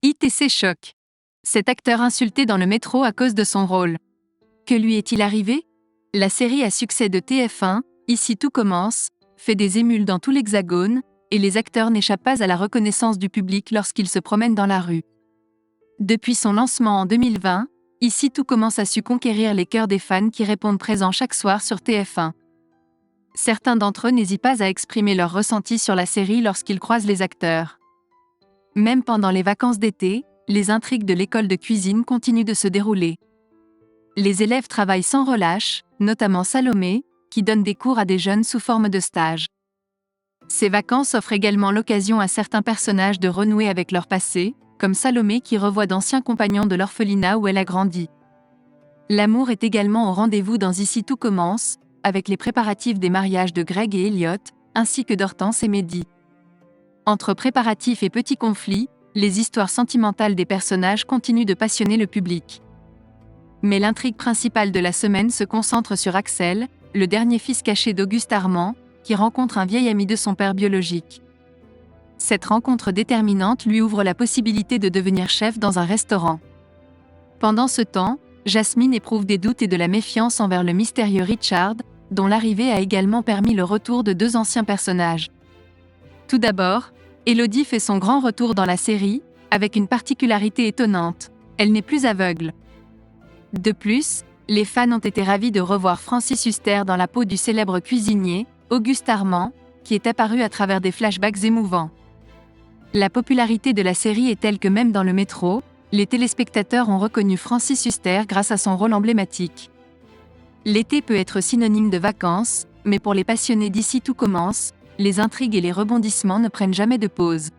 ITC choc. Cet acteur insulté dans le métro à cause de son rôle. Que lui est-il arrivé? La série à succès de TF1, Ici tout commence, fait des émules dans tout l'Hexagone, et les acteurs n'échappent pas à la reconnaissance du public lorsqu'ils se promènent dans la rue. Depuis son lancement en 2020, Ici tout commence a su conquérir les cœurs des fans qui répondent présents chaque soir sur TF1. Certains d'entre eux n'hésitent pas à exprimer leur ressenti sur la série lorsqu'ils croisent les acteurs. Même pendant les vacances d'été, les intrigues de l'école de cuisine continuent de se dérouler. Les élèves travaillent sans relâche, notamment Salomé, qui donne des cours à des jeunes sous forme de stage. Ces vacances offrent également l'occasion à certains personnages de renouer avec leur passé, comme Salomé qui revoit d'anciens compagnons de l'orphelinat où elle a grandi. L'amour est également au rendez-vous dans Ici tout commence, avec les préparatifs des mariages de Greg et Elliot, ainsi que d'Hortense et Mehdi. Entre préparatifs et petits conflits, les histoires sentimentales des personnages continuent de passionner le public. Mais l'intrigue principale de la semaine se concentre sur Axel, le dernier fils caché d'Auguste Armand, qui rencontre un vieil ami de son père biologique. Cette rencontre déterminante lui ouvre la possibilité de devenir chef dans un restaurant. Pendant ce temps, Jasmine éprouve des doutes et de la méfiance envers le mystérieux Richard, dont l'arrivée a également permis le retour de deux anciens personnages. Tout d'abord, Élodie fait son grand retour dans la série, avec une particularité étonnante, elle n'est plus aveugle. De plus, les fans ont été ravis de revoir Francis Huster dans la peau du célèbre cuisinier, Auguste Armand, qui est apparu à travers des flashbacks émouvants. La popularité de la série est telle que même dans le métro, les téléspectateurs ont reconnu Francis Huster grâce à son rôle emblématique. L'été peut être synonyme de vacances, mais pour les passionnés d'Ici tout commence, les intrigues et les rebondissements ne prennent jamais de pause.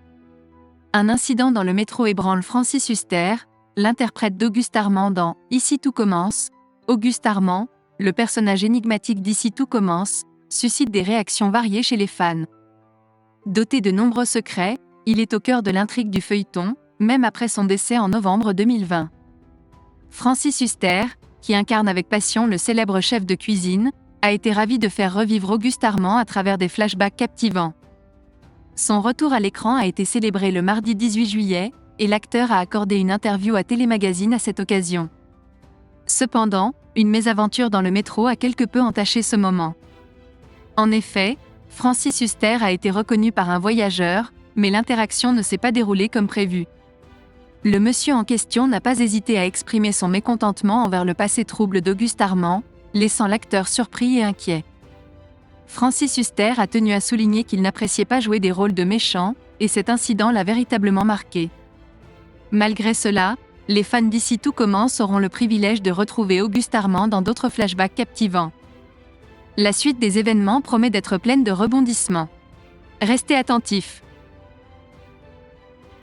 Un incident dans le métro ébranle Francis Huster, l'interprète d'Auguste Armand dans Ici tout commence. Auguste Armand, le personnage énigmatique d'Ici tout commence, suscite des réactions variées chez les fans. Doté de nombreux secrets, il est au cœur de l'intrigue du feuilleton, même après son décès en novembre 2020. Francis Huster, qui incarne avec passion le célèbre chef de cuisine, a été ravi de faire revivre Auguste Armand à travers des flashbacks captivants. Son retour à l'écran a été célébré le mardi 18 juillet, et l'acteur a accordé une interview à Télémagazine à cette occasion. Cependant, une mésaventure dans le métro a quelque peu entaché ce moment. En effet, Francis Huster a été reconnu par un voyageur, mais l'interaction ne s'est pas déroulée comme prévu. Le monsieur en question n'a pas hésité à exprimer son mécontentement envers le passé trouble d'Auguste Armand, laissant l'acteur surpris et inquiet. Francis Huster a tenu à souligner qu'il n'appréciait pas jouer des rôles de méchants, et cet incident l'a véritablement marqué. Malgré cela, les fans d'Ici tout commence auront le privilège de retrouver Auguste Armand dans d'autres flashbacks captivants. La suite des événements promet d'être pleine de rebondissements. Restez attentifs.